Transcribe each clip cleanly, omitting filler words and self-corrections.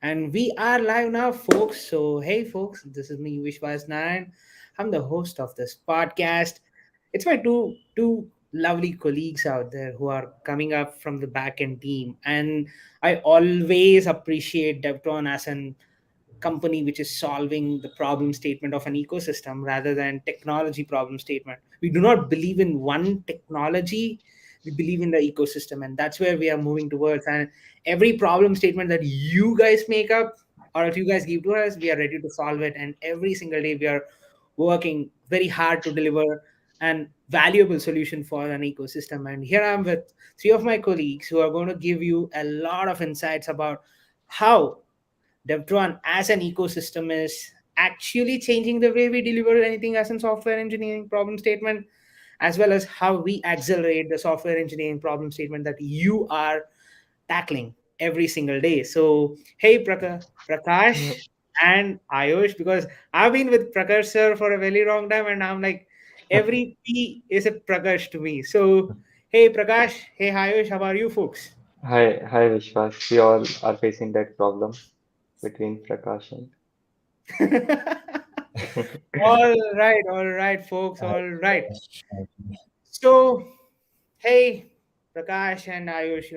And we are live now, folks. So, hey, folks, this is me, Vishwas Naran. I'm the host of this podcast. It's my two lovely colleagues out there who are coming up from the backend team, and I always appreciate Devtron as an company which is solving the problem statement of an ecosystem rather than technology problem statement. We do not believe in one technology, we believe in the ecosystem, and that's where we are moving towards. And every problem statement that you guys make up or if you guys give to us, we are ready to solve it. And every single day we are working very hard to deliver an valuable solution for an ecosystem. And here I'm with three of my colleagues who are going to give you a lot of insights about how Devtron as an ecosystem is actually changing the way we deliver anything as in software engineering problem statement, as well as how we accelerate the software engineering problem statement that you are tackling every single day. So, hey, Yeah. Prakash and Ayush, because I've been with Prakash sir for a very long time, and I'm like, every P is a Prakash to me. So, hey, Prakash, hey, Ayush, how are you folks? Hi, Vishwas. We all are facing that problem between Prakash and. All right, folks, Hi, all right. hi. So, hey, Prakash and Ayush,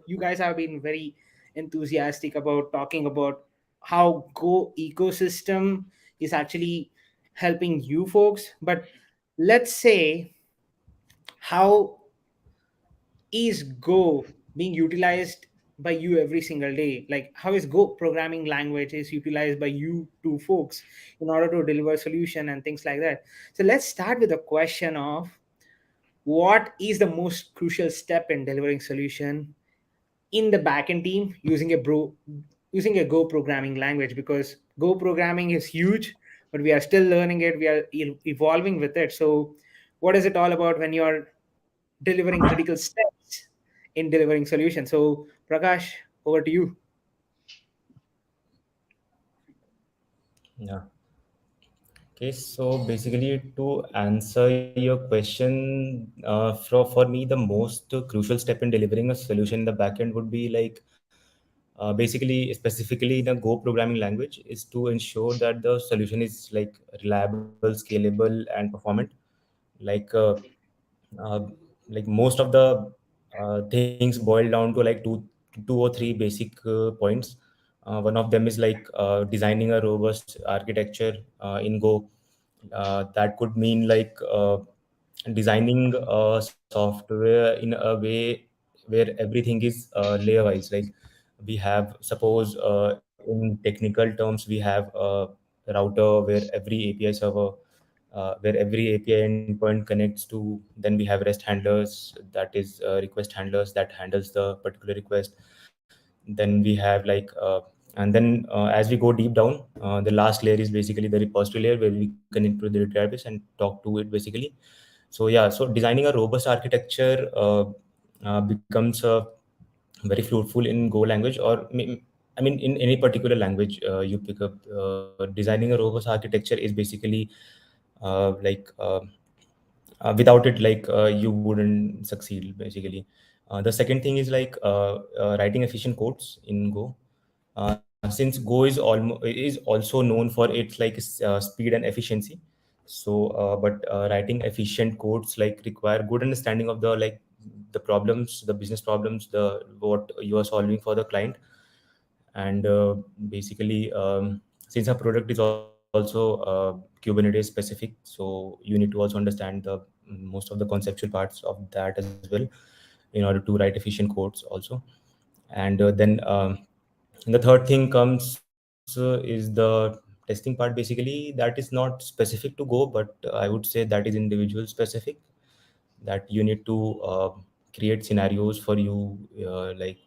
you guys have been very enthusiastic about talking about how Go ecosystem is actually helping you folks. But let's say, how is Go being utilized by you every single day? Like, how is Go programming language is utilized by you two folks in order to deliver solution and things like that? So let's start with the question of what is the most crucial step in delivering solution in the backend team using a Go programming language, because Go programming is huge, but we are still learning it. We are evolving with it. So, what is it all about when you are delivering critical steps in delivering solutions? So, Prakash, over to you. Yeah. Okay, so basically to answer your question, for me, the most crucial step in delivering a solution in the backend would be like basically, specifically in a Go programming language, is to ensure that the solution is like reliable, scalable, and performant. Like uh, like most of the things boil down to like two or three basic points. One of them is like designing a robust architecture in Go. That could mean like designing software in a way where everything is layer wise. Like we have, suppose in technical terms, we have a router where every API server, where every API endpoint connects to. Then we have REST handlers, that is request handlers that handles the particular request. Then we have like and then as we go deep down, the last layer is basically the repository layer where we connect to the database and talk to it basically. So yeah, so designing a robust architecture becomes very fruitful in Go language, or I mean in any particular language you pick up. Designing a robust architecture is basically like without it, like you wouldn't succeed basically. The second thing is like writing efficient codes in Go. Since Go is also known for its like speed and efficiency. So but writing efficient codes like require good understanding of the like the problems, the business problems, the what you are solving for the client. And basically since our product is also Kubernetes specific, so you need to also understand the most of the conceptual parts of that as well in order to write efficient codes also. And then the third thing comes is the testing part. Basically that is not specific to Go, but I would say that is individual specific, that you need to create scenarios for you, like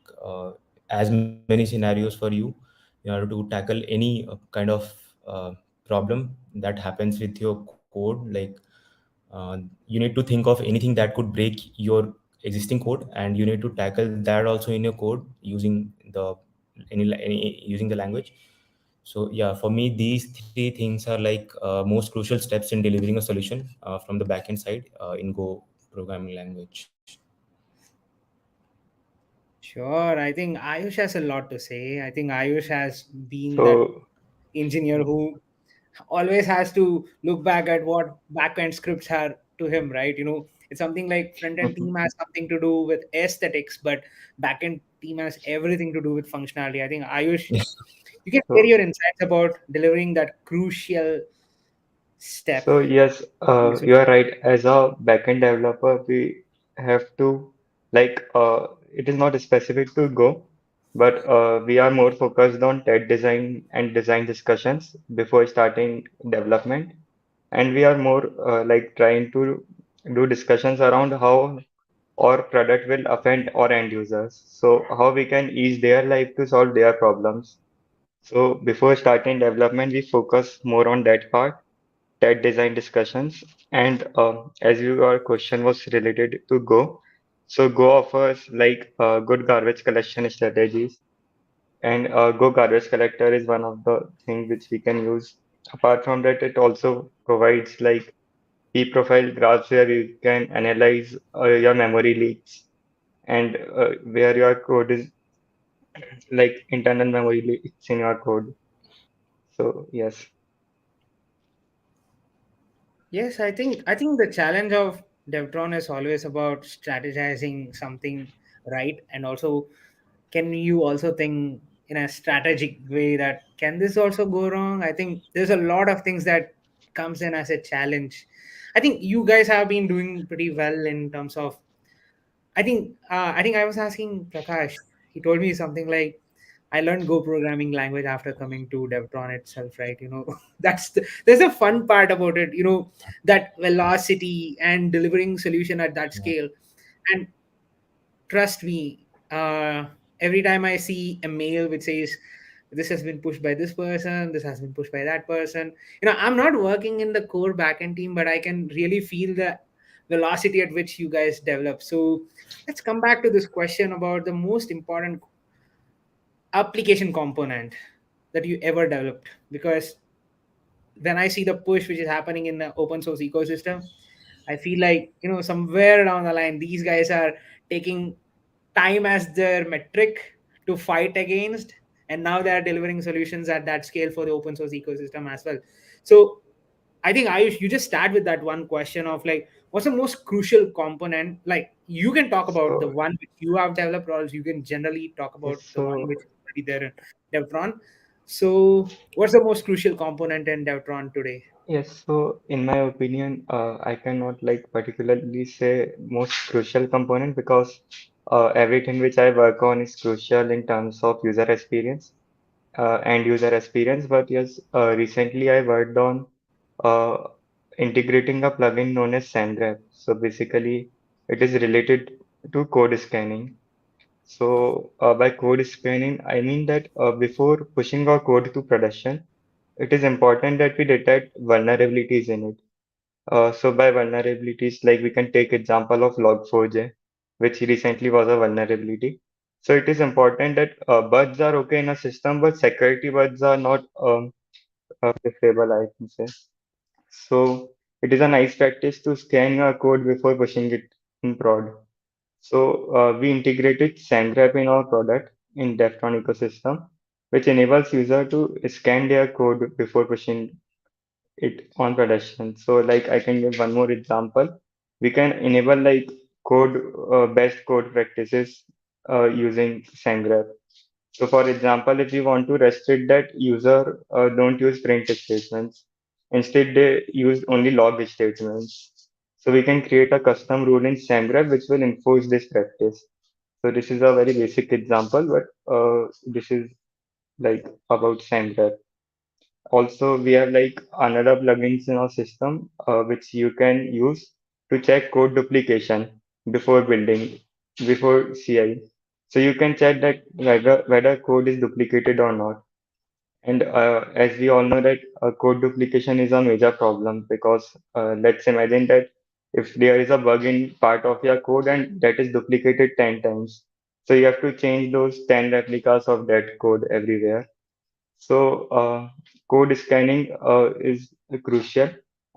as many scenarios for you in order to tackle any kind of uh, problem that happens with your code. Like you need to think of anything that could break your existing code, and you need to tackle that also in your code using the any using the language. So yeah, for me these three things are like most crucial steps in delivering a solution from the backend side in Go programming language. Sure, I think Ayush has a lot to say. I think Ayush has been that So, engineer who always has to look back at what backend scripts are to him, right? It's something like front end team has something to do with aesthetics, but backend team has everything to do with functionality. I think Ayush, you can share so your insights about delivering that crucial step. So yes, To the you are solution. right. As a backend developer, we have to it is not specific to Go, but we are more focused on TED design and design discussions before starting development, and we are more trying to do discussions around how our product will offend our end users. So how we can ease their life to solve their problems. So before starting development, we focus more on that part, that design discussions. And as your question was related to Go, so Go offers good garbage collection strategies, and Go garbage collector is one of the things which we can use. Apart from that, it also provides like key profile graphs where you can analyze your memory leaks and where your code is like internal memory leaks in your code. So yes, Yes, I think the challenge of Devtron is always about strategizing something right, and also can you also think in a strategic way that can this also go wrong? I think there's a lot of things that comes in as a challenge. I think you guys have been doing pretty well in terms of. I think I was asking Prakash. He told me something like, "I learned Go programming language after coming to Devtron itself." Right? There's a fun part about it. That velocity and delivering solution at that Yeah. scale. And trust me, every time I see a mail which says this has been pushed by this person, this has been pushed by that person, I'm not working in the core backend team, but I can really feel the velocity at which you guys develop. So let's come back to this question about the most important application component that you ever developed, because when I see the push which is happening in the open source ecosystem, I feel like, somewhere down the line, these guys are taking time as their metric to fight against, and now they are delivering solutions at that scale for the open source ecosystem as well. So I think Ayush, you just start with that one question of like, what's the most crucial component? Like, you can talk about the so one which you have developed, or else you can generally talk yes, about the one so which is already there in Devtron. So, what's the most crucial component in Devtron today? Yes, so in my opinion, I cannot like particularly say most crucial component because everything which I work on is crucial in terms of user experience and user experience. But yes, recently I worked on uh, integrating a plugin known as SandGraph. So basically, it is related to code scanning. So by code scanning, I mean that before pushing our code to production, it is important that we detect vulnerabilities in it. So by vulnerabilities, like we can take example of Log4j, which recently was a vulnerability. So it is important that bugs are okay in a system, but security bugs are not preferable, I can say. So it is a nice practice to scan your code before pushing it in prod. So we integrated SandGraph in our product in Devtron ecosystem, which enables user to scan their code before pushing it on production. So like I can give one more example. We can enable like code best code practices using SandGraph. So for example, if you want to restrict that user don't use print statements, instead they use only log statements. So we can create a custom rule in SandGraph which will enforce this practice. So this is a very basic example, but this is like about SandGraph. Also, we have like another plugins in our system which you can use to check code duplication before building, before CI. So you can check that whether code is duplicated or not. And as we all know that code duplication is a major problem because let's imagine that if there is a bug in part of your code and that is duplicated 10 times, so you have to change those 10 replicas of that code everywhere. So, code scanning is crucial,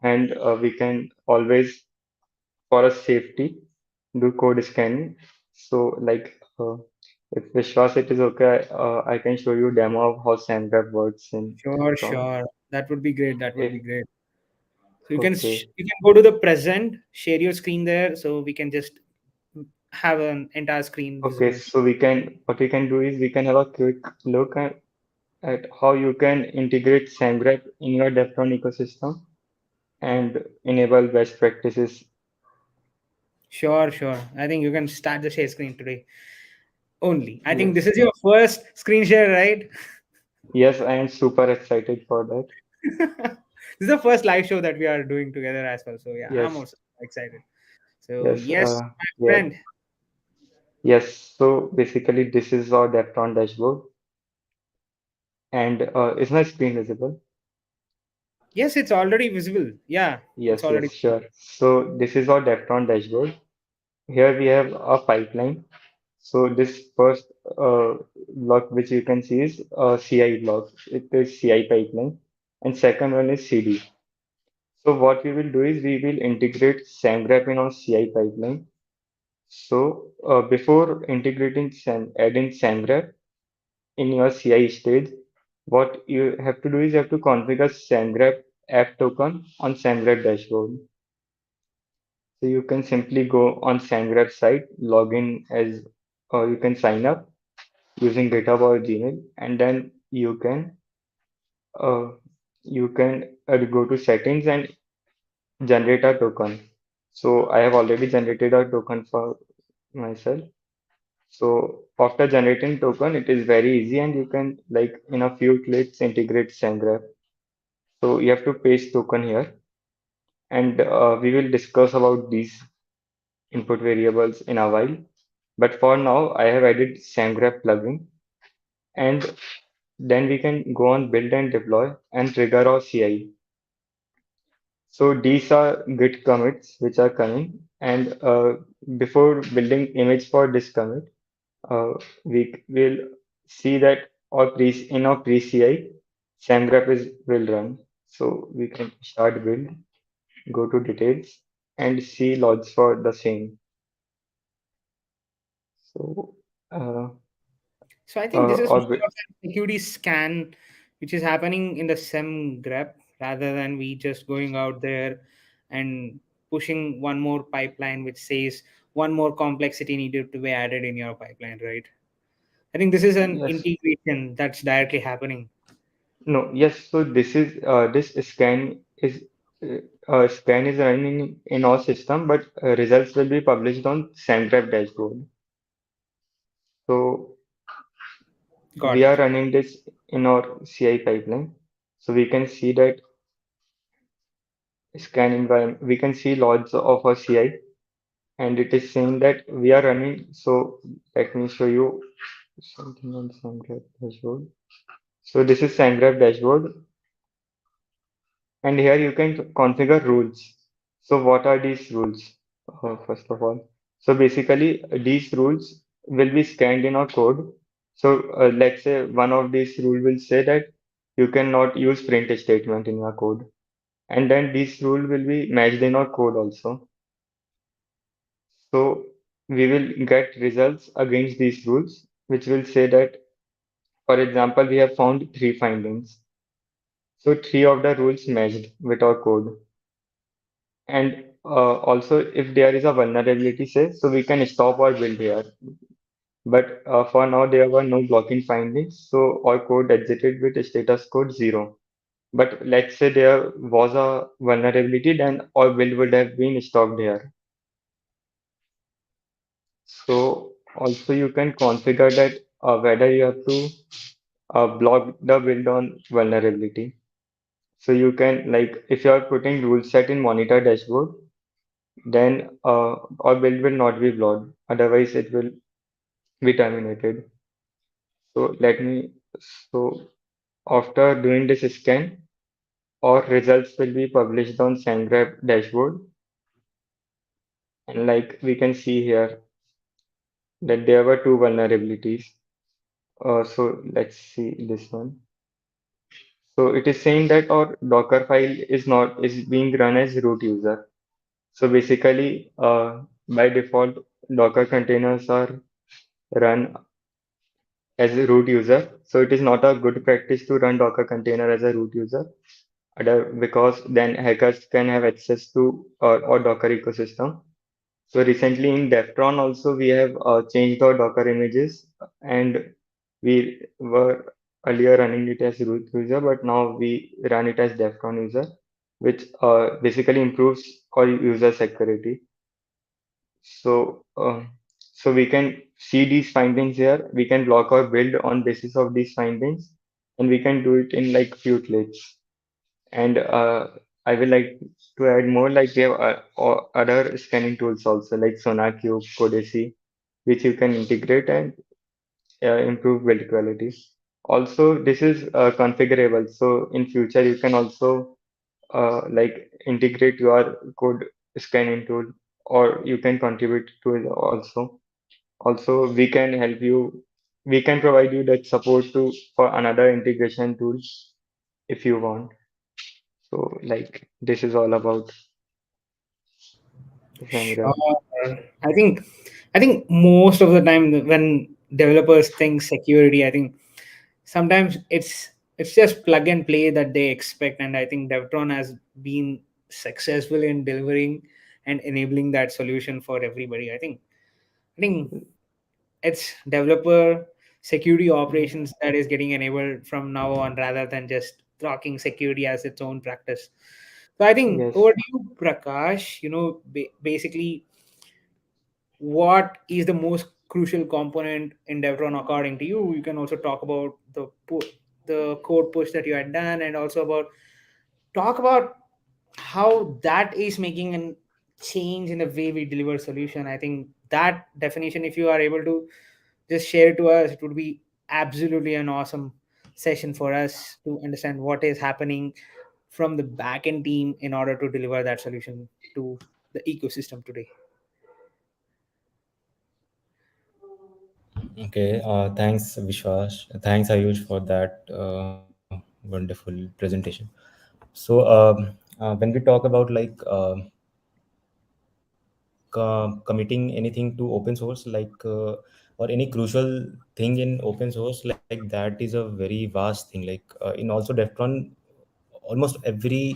and we can always, for a safety, do code scanning. So, If Vishwas it is okay, I can show you demo of how SandGraph works in Sure, Devtron. sure. That would be great. That would If be great. So okay, you can go to the present, share your screen there, so we can just have an entire screen okay, visible. so we can what we can do is we can have a quick look at how you can integrate SandGraph in your Devtron ecosystem and enable best practices. Sure, sure. I think you can start the share screen today only. I think this Yes, is your first screen share, right? yes, I am super excited for that. This is the first live show that we are doing together as well. So yeah, I'm Yes, also excited. So yes, yes, my yeah, friend. yes. So basically, this is our Devtron dashboard, and is my screen visible? Yes, it's already visible. Yeah, it's Yes, already yes, sure. So this is our Devtron dashboard. Here we have a pipeline. So this first block which you can see is CI block. It is CI pipeline, and second one is CD. So what we will do is we will integrate SandGraph in our CI pipeline. So before integrating adding SandGraph in your CI stage, what you have to do is you have to configure SandGraph app token on SandGraph dashboard. So you can simply go on SandGraph site, log in as, or you can sign up using GitHub or Gmail, and then uh, you can go to settings and generate a token. So I have already generated a token for myself. So after generating token, it is very easy and you can like in a few clicks integrate SandGraph. So you have to paste token here, and we will discuss about these input variables in a while. But for now, I have added SandGraph plugin, and then we can go on build and deploy and trigger our CI. So these are Git commits which are coming, and before building image for this commit, uh, we will see that in our pre-CI, SandGraph is will run. So we can start build, go to details, and see logs for the same. So uh, So I think this is or more of a security scan, which is happening in the SEM grep rather than we just going out there and pushing one more pipeline which says one more complexity needed to be added in your pipeline, right? I think this is an yes, integration that's directly happening. no, yes. So this scan is running in our system, but results will be published on SandGraph dashboard. So Got we are it. running this in our CI pipeline. So we can see that scan environment, we can see logs of our CI, and it is saying that we are running. So let me show you something on SandGraph dashboard. So this is SandGraph dashboard, and here you can configure rules. So what are these rules? First of all, so basically these rules will be scanned in our code. So let's say one of these rule will say that you cannot use print statement in your code, and then this rule will be matched in our code also. So we will get results against these rules, which will say that, for example, we have found three findings. So three of the rules matched with our code. And also, if there is a vulnerability, say, so we can stop our build here. But for now, there were no blocking findings, so our code exited with status code 0. But let's say there was a vulnerability, then our build would have been stopped here. So also you can configure that whether you have to block the build on vulnerability. So you can like if you are putting rule set in monitor dashboard, then our build will not be blocked. Otherwise, it will be terminated. So let me, so after doing this scan, our results will be published on SandGraph dashboard. And like we can see here that there were two vulnerabilities. So let's see this one. So it is saying that our Docker file is being run as root user. So basically, by default, Docker containers are run as a root user. So it is not a good practice to run Docker container as a root user, because then hackers can have access to our Docker ecosystem. So recently in Devtron also we have changed our Docker images, and we were earlier running it as root user, but now we run it as Devtron user, which basically improves our user security. So, so we can see these findings here. We can block our build on basis of these findings, and we can do it in like few clicks. And I will like to add more, like we have other scanning tools also, like SonarQube, Codesi, which you can integrate and improve build quality. Also, this is configurable, so in future you can also like integrate your code scanning tool, or you can contribute to it also. Also, we can help you. We can provide you that support to for another integration tools if you want. So, like this is all about Samira. Sure. I think I think most of the time when developers think security, I think sometimes it's just plug and play that they expect, and I think Devtron has been successful in delivering and enabling that solution for everybody. I think it's developer security operations that is getting enabled from now on rather than just tracking security as its own practice. So I think Yes, over to you, Prakash. Basically, what is the most crucial component in Devtron according to you? You can also talk about the code push that you had done, and also talk about how that is making a change in the way we deliver solution. I think that definition, if you are able to just share it to us, it would be absolutely an awesome session for us to understand what is happening from the backend team in order to deliver that solution to the ecosystem today. Okay, thanks Vishwas. Thanks Ayush for that wonderful presentation. So, when we talk about like committing anything to open source, or any crucial thing in open source, like that is a very vast thing. In also Deftron, almost every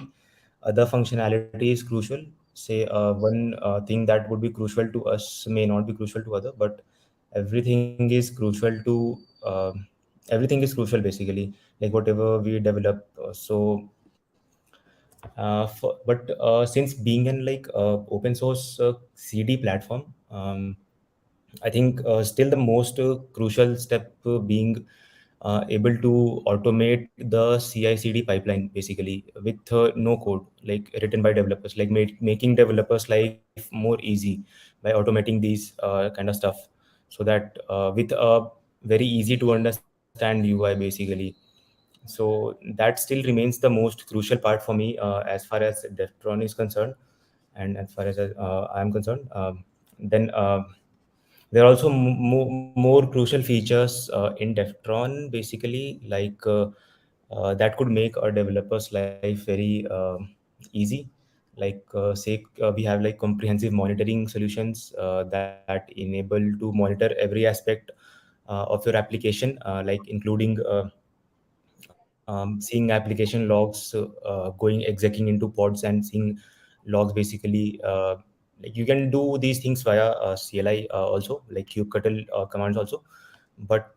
other functionality is crucial. Say one thing that would be crucial to us may not be crucial to other, but everything is crucial to everything is crucial basically, like whatever we develop. But since being an open source CD platform, I think still the most crucial step being able to automate the CI/CD pipeline basically with no code, like written by developers, like making developers' life more easy by automating these kind of stuff, so that with a very easy to understand UI basically. So that still remains the most crucial part for me as far as Deftron is concerned, and as far as I am concerned. Then there are also more crucial features in Deftron, basically, that could make a developer's life very easy. Say we have like comprehensive monitoring solutions that enable to monitor every aspect of your application, including seeing application logs going executing into pods and seeing logs basically. Like you can do these things via CLI also, like kubectl commands also. But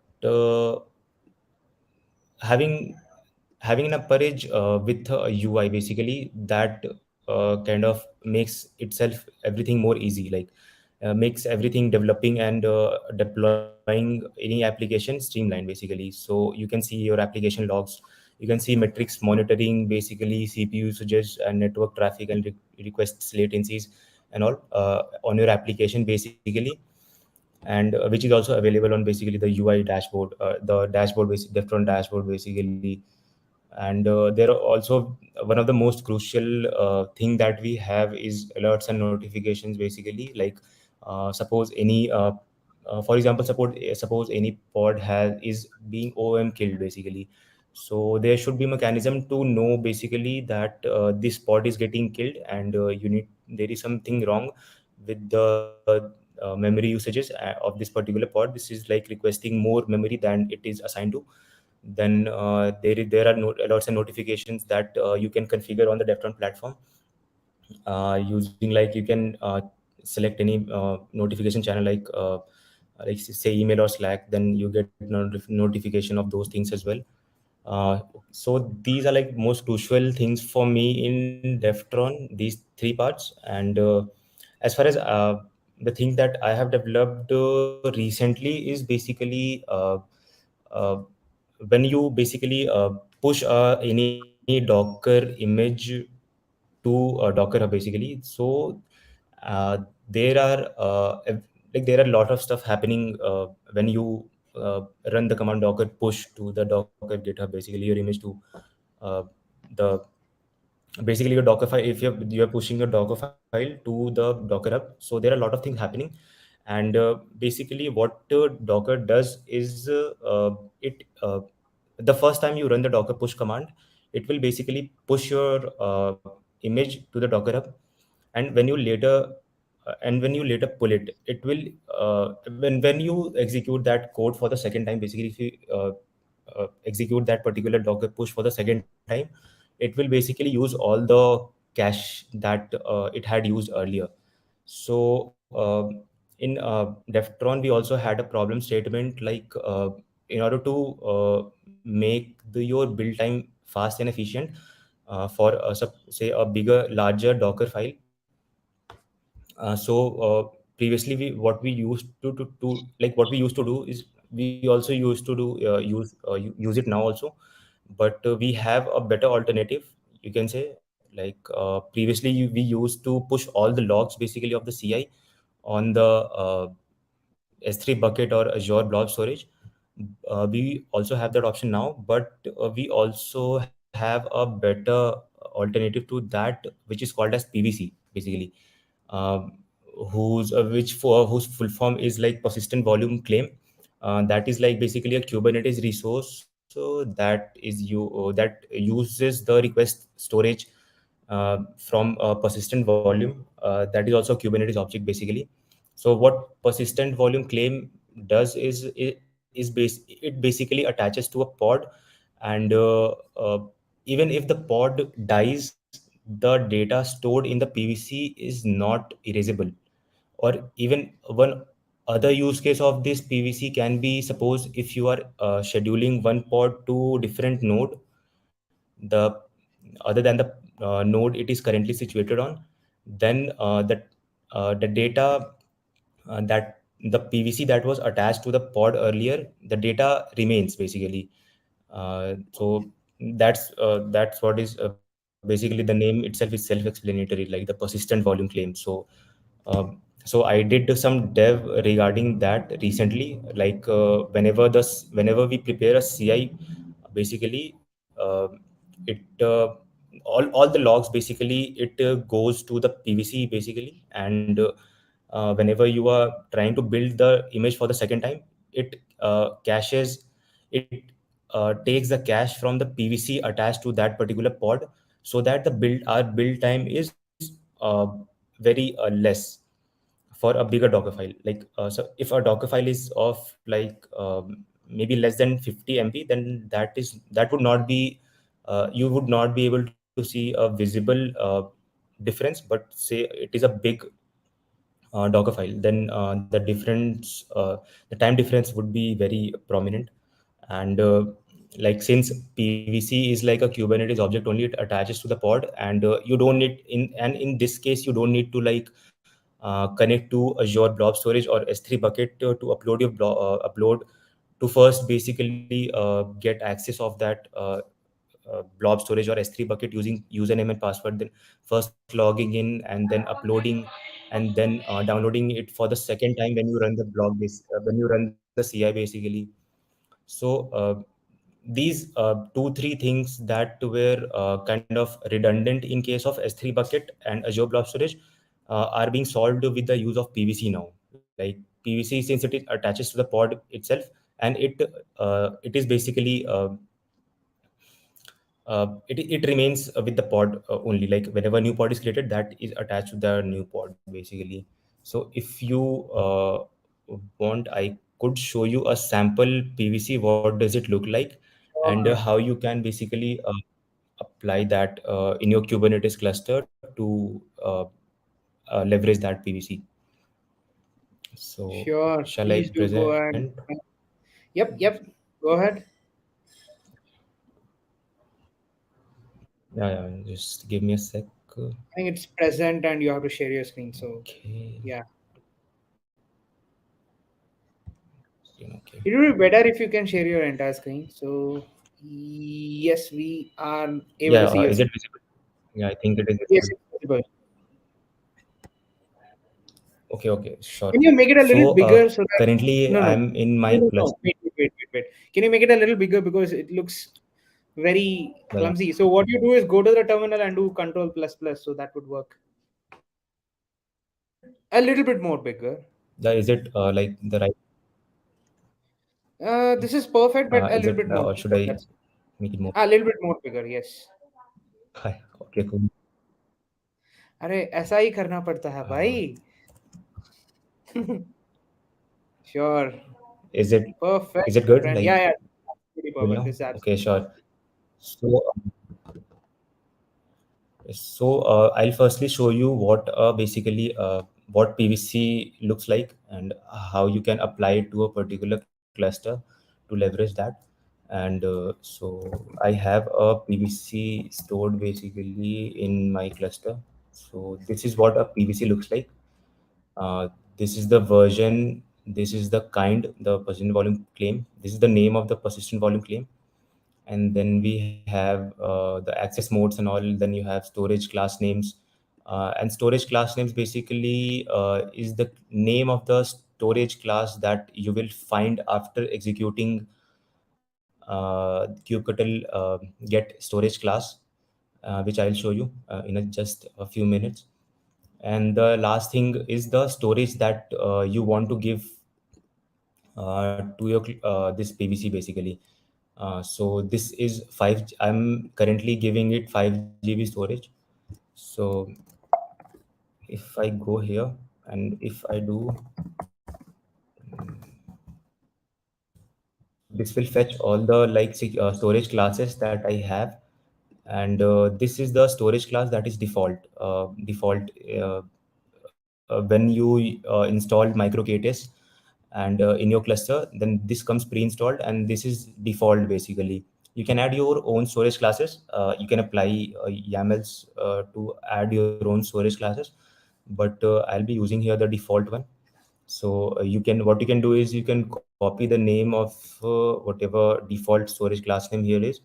having having an appareage with a UI basically, that kind of makes itself everything more easy, makes everything developing and deploying any application streamlined basically. So you can see your application logs, you can see metrics monitoring basically, CPU usages and network traffic and requests latencies and all on your application basically. And which is also available on basically the UI dashboard, the dashboard Deftron dashboard basically. And there are also one of the most crucial thing that we have is alerts and notifications basically. Suppose any for example, suppose any pod is being OM killed basically. So there should be mechanism to know basically that this pod is getting killed, and there is something wrong with the memory usages of this particular pod. This is like requesting more memory than it is assigned to. Then there are lots of notifications that you can configure on the Devtron platform, using like you can select any notification channel like say email or Slack. Then you get notification of those things as well. uh, so these are like most crucial things for me in Devtron, these three parts. And as far as the thing that I have developed recently is basically uh, when you basically push any Docker image to Docker Hub basically. So uh, there are like there are a lot of stuff happening when you uh, run the command docker push to the Docker GitHub, basically your image to uh, the basically your Docker file. If you're pushing your Docker file to the Docker Hub, so there are a lot of things happening. And basically what Docker does is the first time you run the Docker push command, it will basically push your image to the Docker Hub. And when you later pull it, it will when you execute that code for the second time, basically if you execute that particular Docker push for the second time, it will basically use all the cache that it had used earlier. So in Devtron, we also had a problem statement like in order to make your build time fast and efficient for say a bigger, larger Docker file. Previously, what we used to like what we used to do is we also used to do use it now also. But we have a better alternative, you can say. Like previously we used to push all the logs basically of the CI on the S3 bucket or Azure blob storage. We also have that option now, but we also have a better alternative to that, which is called as PVC basically, um, whose full form is like persistent volume claim. That is like basically a Kubernetes resource that uses the request storage from persistent volume. That is also a Kubernetes object basically. So what persistent volume claim does it basically attaches to a pod. And even if the pod dies, the data stored in the PVC is not erasable. Or even one other use case of this PVC can be, suppose if you are scheduling one pod to different node, the other than the node it is currently situated on, then the data that the PVC that was attached to the pod earlier, the data remains basically. So that's what is basically the name itself is self-explanatory, like the persistent volume claim. So I did some dev regarding that recently. Like whenever we prepare a CI, basically it all the logs basically it goes to the PVC basically. And whenever you are trying to build the image for the second time, it caches it takes the cache from the PVC attached to that particular pod, so that the build time is very less for a bigger Docker file. Like so if a Docker file is of like maybe less than 50 MB, then that would not be you would not be able to see a visible difference. But say it is a big Docker file, then the time difference would be very prominent. And like since PVC is like a Kubernetes object only, it attaches to the pod. And you don't need in this case you don't need to like connect to Azure blob storage or S3 bucket to upload upload to first basically get access of that blob storage or S3 bucket using username and password, then first logging in and then uploading, and then downloading it for the second time when you run the when you run the CI basically. So these two three things that were kind of redundant in case of S3 bucket and Azure blob storage are being solved with the use of PVC now. Like PVC, since it attaches to the pod itself, and it is basically it remains with the pod only. Like whenever a new pod is created, that is attached to the new pod basically. So if you want, I could show you a sample PVC. What does it look like, and Sure. how you can basically apply that in your Kubernetes cluster to leverage that PVC. So Sure. shall I Please do go present? ahead. Yep, yep. Go ahead. Yeah, yeah. Just give me a sec. I think it's present and you have to share your screen. So, Okay. yeah. Okay. It would be better if you can share your entire screen. So, yes, we are able to Yeah. see your Is it screen. visible? Yeah, I think it is Yes, visible. it's visible. Okay. Okay. Sure. Can you make it a little So bigger so that currently no, no, I'm in no, my no, cluster. no. Wait. Can you make it a little bigger because it looks very Yeah, yeah. clumsy? So what you do is go to the terminal and do Control plus plus. So that would work. A little bit more bigger. Yeah, is it like the right? This is perfect, but a Is little it bit more or should bigger. I That's make it more? a little bit more bigger. Yes. Okay, cool. अरे ऐसा ही करना पड़ता है Uh, भाई. Sure. is it Perfect, is it my good? friend. Like Yeah. Absolutely you perfect. know? This is Okay, absolutely sure. So I'll firstly show you what what PVC looks like and how you can apply it to a particular cluster to leverage that. And I have a PVC stored basically in my cluster. So this is what a PVC looks like. This is the version, this is the kind, the persistent volume claim. This is the name of the persistent volume claim. And then we have the access modes and all. Then you have storage class names. And storage class names basically is the name of the storage class that you will find after executing kubectl get storage class, which I'll show you just a few minutes. And the last thing is the storage that you want to give to your this PVC basically. So this is 5. I'm currently giving it 5 GB storage. So if I go here and if I do, this will fetch all the storage classes that I have. And this is the storage class that is default uh, when you install microkts and in your cluster, then this comes pre-installed and this is default basically. You can add your own storage classes. You can apply YAMLs to add your own storage classes, but I'll be using here the default one. So you can what you can do is you can copy the name of whatever default storage class name here is,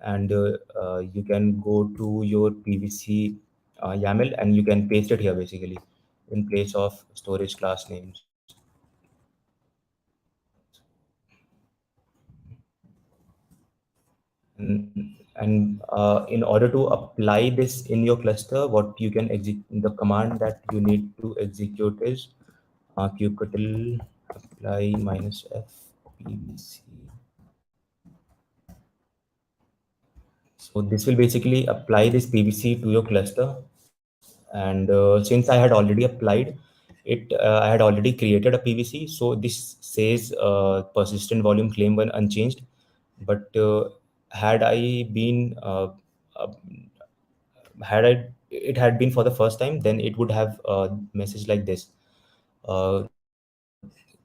and you can go to your PVC YAML and you can paste it here basically in place of storage class names. And in order to apply this in your cluster, what you can execute, the command that you need to execute is kubectl apply minus f pvc. So this will basically apply this PVC to your cluster. And since I had already applied it, I had already created a PVC. So this says persistent volume claim one unchanged. But had I been uh, had I it had been for the first time, then it would have a message like this: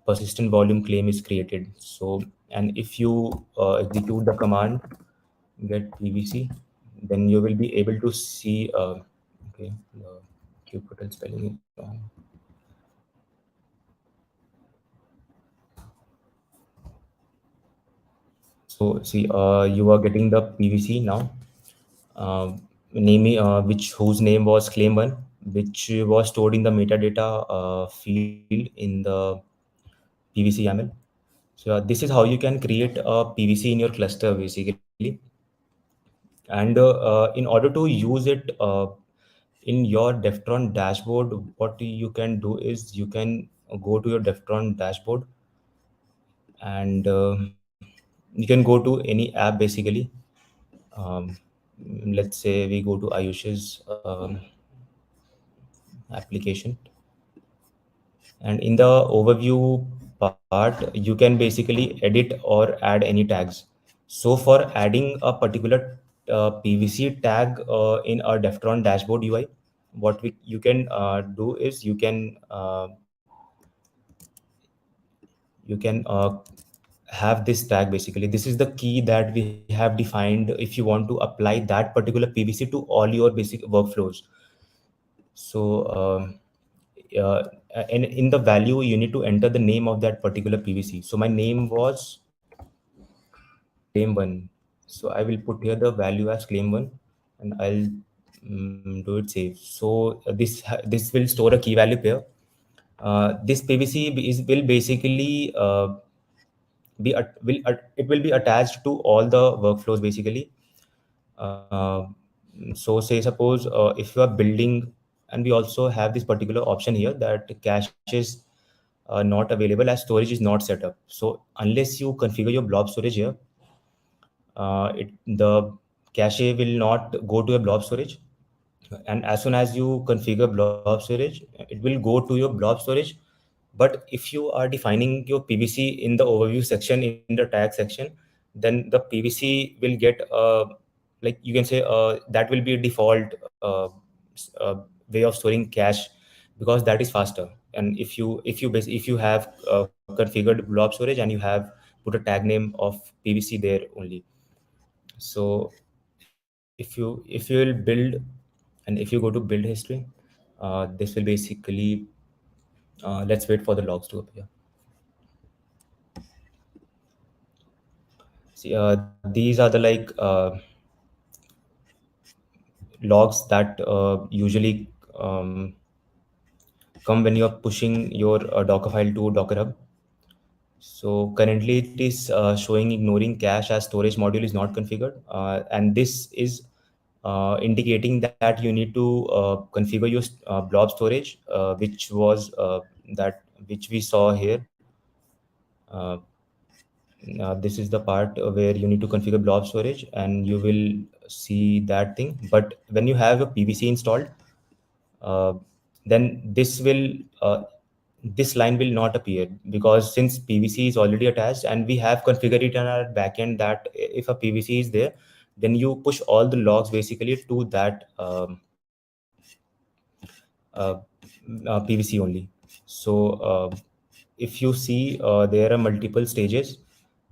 persistent volume claim is created. So, and if you execute the command get PVC, then you will be able to see. Okay, the kubectl spelling is wrong. So see, you are getting the PVC now. Which whose name was claim one, which was stored in the metadata field in the PVC YAML. So this is how you can create a PVC in your cluster basically. And in order to use it in your Devtron dashboard, what you can do is you can go to your Devtron dashboard and you can go to any app basically. Um, let's say we go to Ayush's application. And in the overview part, you can basically edit or add any tags. So for adding a particular PVC tag in a Devtron dashboard UI, what we you can do is you can have this tag. Basically, this is the key that we have defined if you want to apply that particular PVC to all your basic workflows. So uh, and in the value you need to enter the name of that particular PVC. So my name was claim 1. So I will put here the value as claim 1, and I'll do it save. So this will store a key value pair. This PVC will basically it will be attached to all the workflows basically. uh, so say suppose if you are building, and we also have this particular option here that cache is not available as storage is not set up. So unless you configure your blob storage here, the cache will not go to a blob storage. And as soon as you configure blob storage, it will go to your blob storage. But if you are defining your PVC in the overview section, in the tag section, then the PVC will get like you can say that will be a default way of storing cache, because that is faster. And if you have configured blob storage and you have put a tag name of PVC there only. So if you will build, and if you go to build history, this will basically let's wait for the logs to appear. See, these are the like logs that usually come when you are pushing your Docker file to Docker Hub. So currently it is showing ignoring cache as storage module is not configured, and this is indicating that you need to configure your blob storage, which was that which we saw here. Uh, this is the part where you need to configure blob storage, and you will see that thing. But when you have a PVC installed, uh, then this line will not appear, because since PVC is already attached and we have configured it on our backend that if a PVC is there, then you push all the logs basically to that uh, PVC only. So if you see, there are multiple stages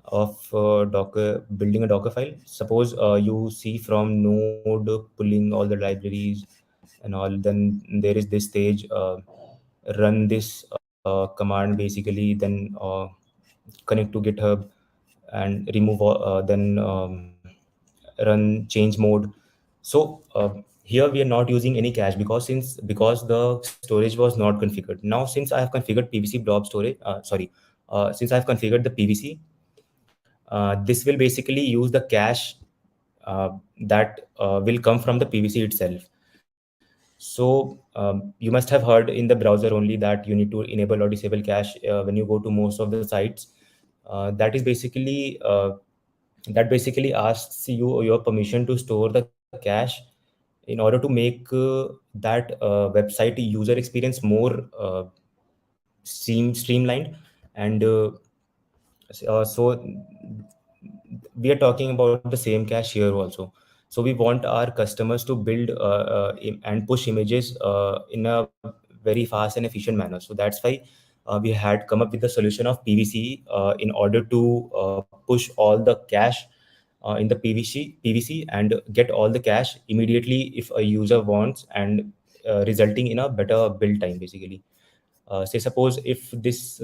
of Docker building a Docker file. Suppose you see from node pulling all the libraries and all, then there is this stage, run this command basically, then connect to GitHub and remove then run change mode. So here we are not using any cache, because the storage was not configured. Now since I have configured PVC blob storage, since I have configured the PVC, this will basically use the cache that will come from the PVC itself. So you must have heard in the browser only that you need to enable or disable cache when you go to most of the sites. That basically asks you your permission to store the cache in order to make that website user experience more streamlined. And so we are talking about the same cache here also. So we want our customers to build and push images in a very fast and efficient manner. So that's why we had come up with the solution of PVC in order to push all the cache in the PVC and get all the cache immediately if a user wants, and resulting in a better build time basically. Say suppose if this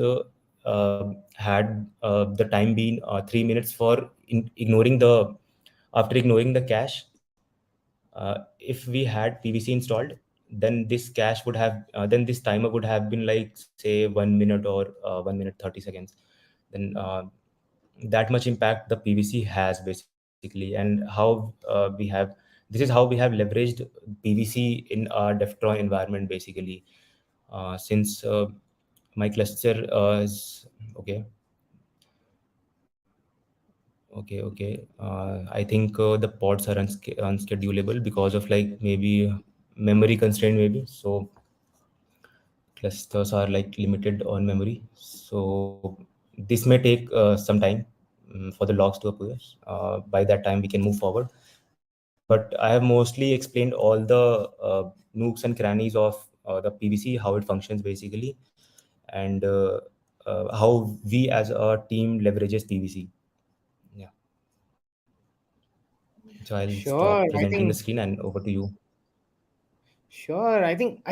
had the time been 3 minutes for ignoring the after ignoring the cache, if we had PVC installed, then this cache would have then this timer would have been like say 1 minute or 1 minute 30 seconds. Then that much impact the PVC has basically. And how we have this is how we have leveraged PVC in our Devtron environment basically. Since my cluster is okay. Okay. I think the pods are unschedulable because of like maybe memory constraint maybe. So clusters are like limited on memory, so this may take some time for the logs to appear. By that time we can move forward, but I have mostly explained all the nooks and crannies of the PVC, how it functions basically, and how we as a team leverages PVC. Yeah. So I'll stop Sure, I presenting the think screen and over to you. sure. I think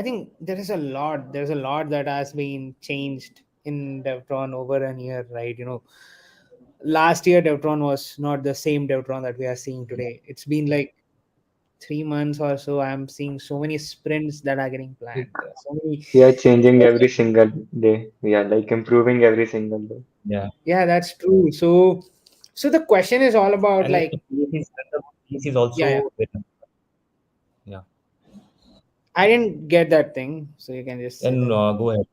there is a lot. There's a lot that has been changed in Devtron over a year, right? Last year Devtron was not the same Devtron that we are seeing today. It's been like 3 months or so. I'm seeing so many sprints that are getting planned. Like, So many. we are changing every single day. We are like improving every single day. Yeah. Yeah, that's true. So the question is all about And like, the PVC is yeah, yeah. also yeah. I didn't get that thing, so you can just say And that. go ahead.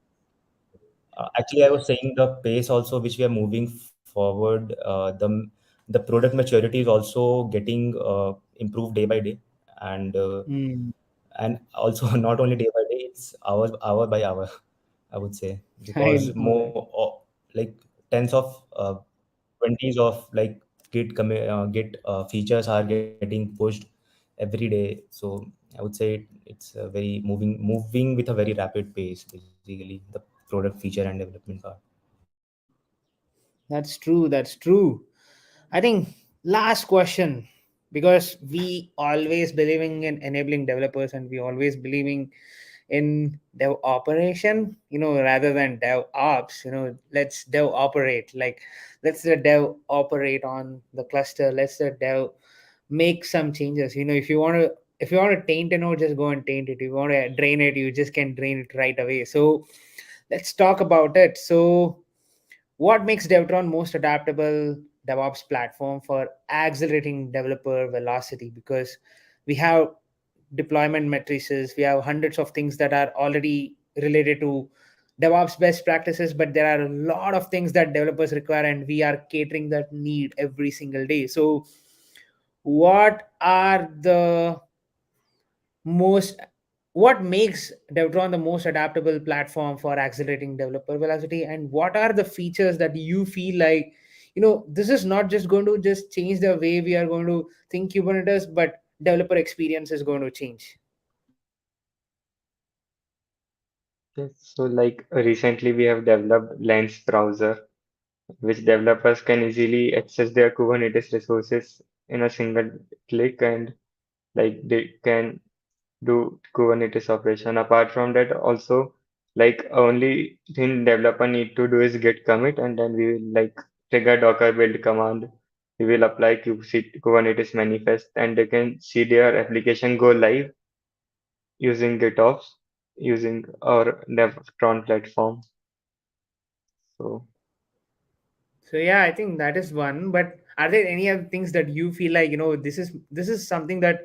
Actually, I was saying the pace also which we are moving forward, the product maturity is also getting improved day by day, and Hmm. also not only day by day, it's hour by hour, I would say, I because know that. like tens of twenties of like Git features are getting pushed every day. So I would say it's very moving with a very rapid pace, basically the product feature and development part. That's true. That's true. I think last question, because we always believing in enabling developers and we always believing in dev operation, rather than dev ops. Let's dev operate. Like, let's the dev operate on the cluster. Let's the dev make some changes. If you want to taint a node, just go and taint it. If you want to drain it, you just can drain it right away. So let's talk about it. So what makes Devtron most adaptable DevOps platform for accelerating developer velocity? Because we have deployment matrices, we have hundreds of things that are already related to DevOps best practices, but there are a lot of things that developers require, and we are catering that need every single day. So, what are the most what makes Devtron the most adaptable platform for accelerating developer velocity, and what are the features that you feel like, this is not just going to just change the way we are going to think Kubernetes, but developer experience is going to change. Yes, so like recently we have developed Lens browser, which developers can easily access their Kubernetes resources in a single click, and like they can do Kubernetes operation. Apart from that, also like only thing developer need to do is git commit, and then we will like trigger Docker build command. We will apply Kubernetes manifest, and they can see their application go live using GitOps, using our Devtron platform. So So yeah, I think that is one. But are there any other things that you feel like, this is something that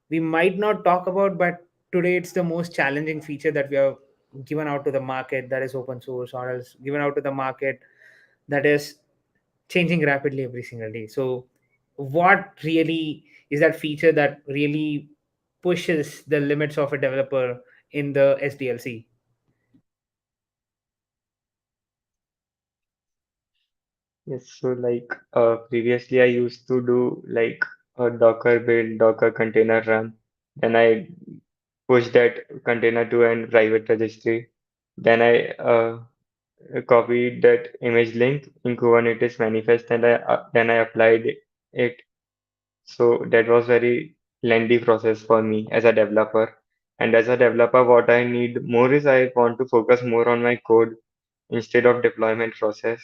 we might not talk about, but today it's the most challenging feature that we have given out to the market, that is open source, or else given out to the market, that is changing rapidly every single day. So what really is that feature that really pushes the limits of a developer in the SDLC? yes, so like previously I used to do like a Docker build, Docker container run. Then I push that container to an private registry. Then I copied that image link in Kubernetes manifest, and then I applied it. So that was very lengthy process for me as a developer. And as a developer, what I need more is I want to focus more on my code instead of deployment process.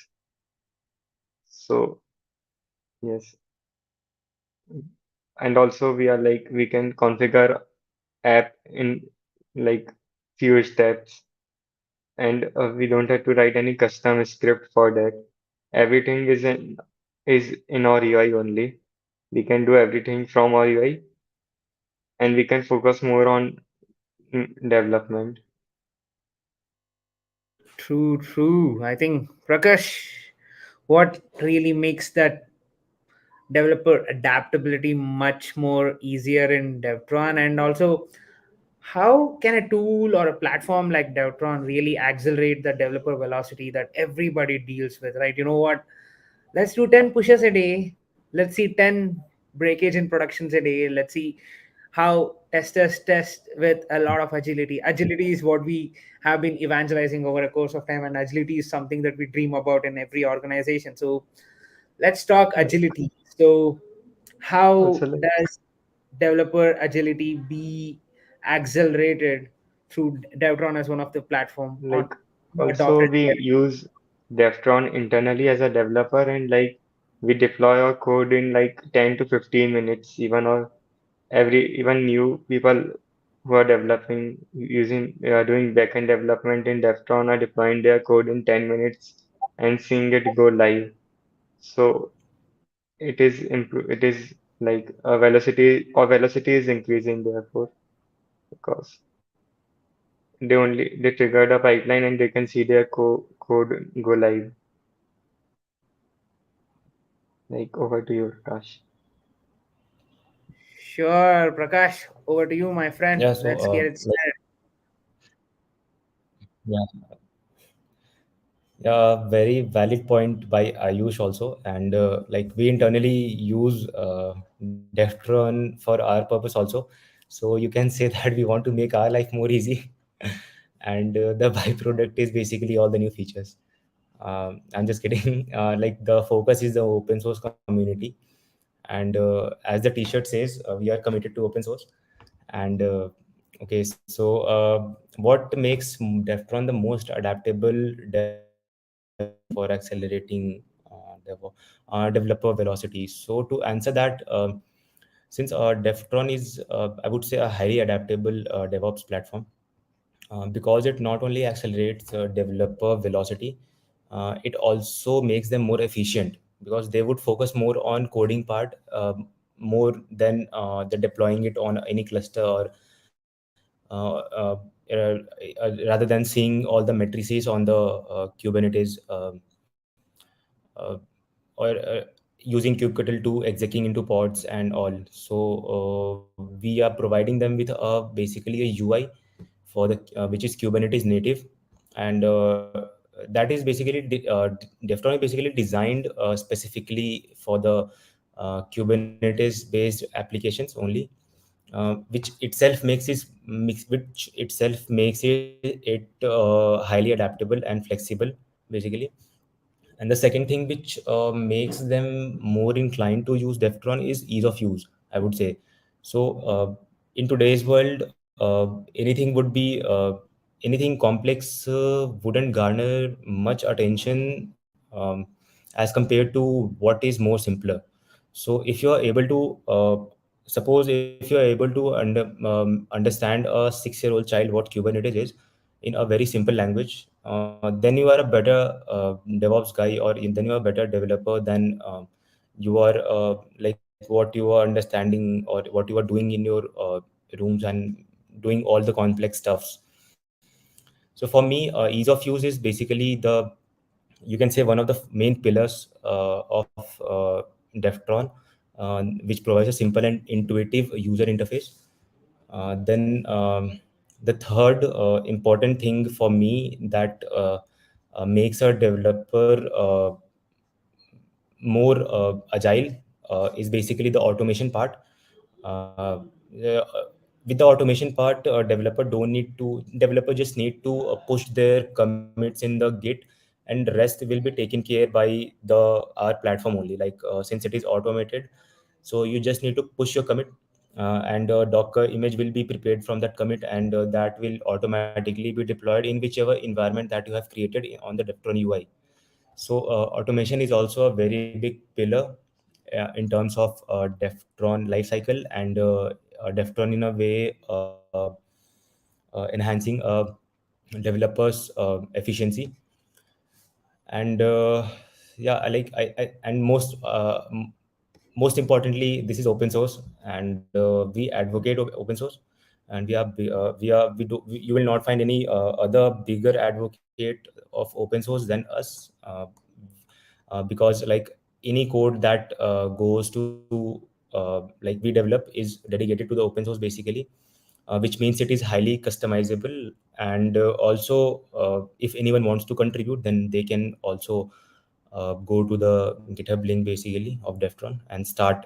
So yes, and also we are like we can configure app in like few steps, and we don't have to write any custom script for that. Everything is in our UI only. We can do everything from our UI, and we can focus more on development. True, true. I think, Prakash, what really makes that developer adaptability much more easier in Devtron, and also how can a tool or a platform like Devtron really accelerate the developer velocity that everybody deals with, right? You know what? Let's do 10 pushes a day. Let's see 10 breakage in productions a day. Let's see how testers test with a lot of agility. Agility is what we have been evangelizing over a course of time, and agility is something that we dream about in every organization. So let's talk Like agility. So, how also like does developer agility be accelerated through Devtron as one of the platform on like also adopted? we use Devtron internally as a developer, and like we deploy our code in like 10 to 15 minutes, even new people who are developing using doing backend development in Devtron are deploying their code in 10 minutes and seeing it go live. So it is like a velocity is increasing therefore because they trigger the pipeline and they can see their code go live. Like over to you, Raj. Sure, Prakash, over to you, my friend. Yeah, so Let's get it like started. yeah, yeah, very valid point by Ayush also. And like we internally use Devtron for our purpose also. So you can say that we want to make our life more easy. And the byproduct is basically all the new features. I'm just kidding. Like the focus is the open source community. And as the t-shirt says, we are committed to open source. And okay, so what makes Devtron the most adaptable DevOps platform for accelerating developer velocity? So to answer that, since Devtron is, I would say, a highly adaptable DevOps platform, because it not only accelerates developer velocity, it also makes them more efficient because they would focus more on coding part, more than the deploying it on any cluster, or rather than seeing all the matrices on the Kubernetes, uh, or using kubectl to executing into pods and all. So we are providing them with basically a UI for the which is Kubernetes native. And that is basically Devtron is basically designed specifically for the Kubernetes based applications only, which itself makes it highly adaptable and flexible, basically. And the second thing which makes them more inclined to use Devtron is ease of use, I would say. So in today's world, anything would be anything complex wouldn't garner much attention as compared to what is more simpler. So if you are able to suppose if you are able to understand a 6-year-old child what Kubernetes is in a very simple language, then you are a better DevOps guy, or then you are a better developer than you are like what you are understanding or what you are doing in your rooms and doing all the complex stuffs. So for me, ease of use is basically the, you can say, one of the main pillars of Devtron, which provides a simple and intuitive user interface. Then the third important thing for me that makes a developer more agile is basically the automation part. Uh, the- uh, with the automation part, developer just need to push their commits in the Git, and rest will be taken care by the our platform only. Like since it is automated, so you just need to push your commit, and a Docker image will be prepared from that commit, and that will automatically be deployed in whichever environment that you have created on the Devtron UI. So automation is also a very big pillar in terms of Devtron lifecycle, and Devtron in a way enhancing developers' efficiency. And yeah, and most importantly, this is open source, and we advocate open source. And you will not find any other bigger advocate of open source than us, because like any code that goes to like we develop is dedicated to the open source basically. which means it is highly customizable. And also, if anyone wants to contribute, then they can also go to the GitHub link basically of Devtron and start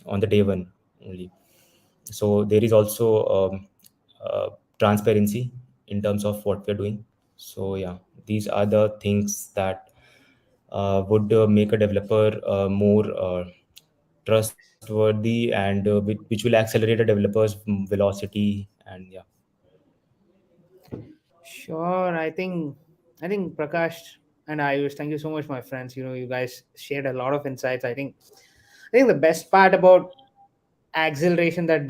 on the day one only. So there is also transparency in terms of what we're doing. So yeah, these are the things that would make a developer more trustworthy, and which will accelerate a developer's velocity. And yeah. Sure. I think Prakash and Ayush, thank you so much, my friends. You guys shared a lot of insights. I think the best part about acceleration that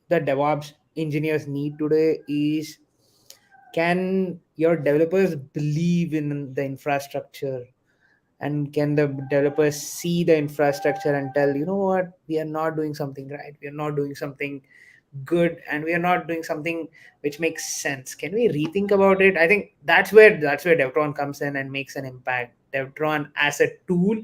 DevOps engineers need today is, can your developers believe in the infrastructure, and can the developers see the infrastructure and tell, you know what, we are not doing something right, we are not doing something good, and we are not doing something which makes sense. Can we rethink about it? I think that's where Devtron comes in and makes an impact. Devtron as a tool,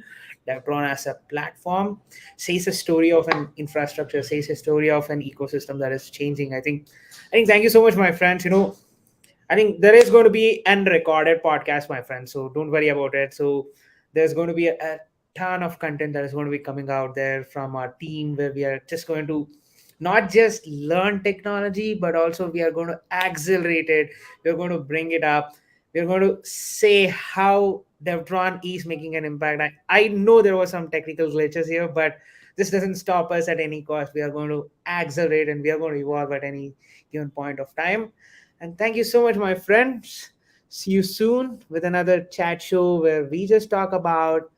Devtron as a platform, says a story of an infrastructure, says a story of an ecosystem that is changing. I think thank you so much, my friends. I think there is going to be an recorded podcast, my friend. So don't worry about it. So there's going to be a ton of content that is going to be coming out there from our team, where we are just going to not just learn technology, but also we are going to accelerate it. We're going to bring it up. We're going to say how Devtron is making an impact. I know there were some technical glitches here, but this doesn't stop us at any cost. We are going to accelerate and we are going to evolve at any given point of time. And thank you so much, my friends. See you soon with another chat show where we just talk about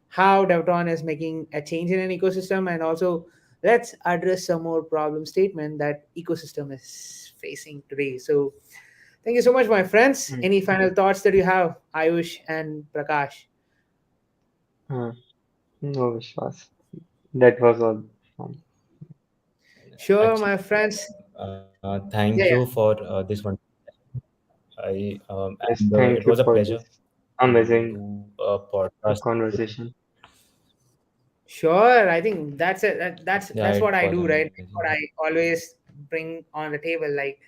how Devtron is making a change in an ecosystem, and also let's address some more problem statement that ecosystem is facing today. So thank you so much, my friends. Mm. Any final thoughts that you have, Ayush and Prakash? Uh, no, Vishwas. That was all from. Sure, Actually, my friends. thank you Yeah, for yeah. this one. And Yes, it thank was a you for pleasure this to amazing do a podcast with you. conversation. Sure, I think that's it. That's Yeah, what I it do, was right? That's what amazing. I always bring on the table. Like,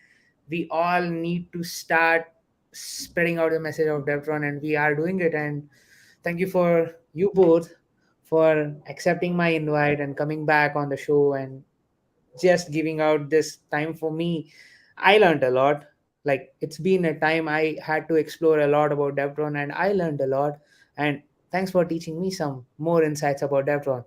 we all need to start spreading out the message of Devtron, and we are doing it. And thank you for you both for accepting my invite and coming back on the show and just giving out this time for me. I learned a lot. Like, it's been a time I had to explore a lot about Devtron, and I learned a lot. And thanks for teaching me some more insights about Devtron.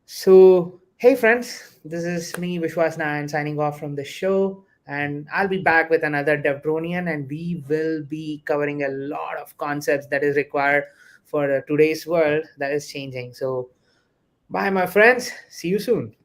So, hey friends, this is me, Vishwas Nayan, signing off from the show. And I'll be back with another Devtronian, and we will be covering a lot of concepts that is required for today's world that is changing. So, bye, my friends. See you soon.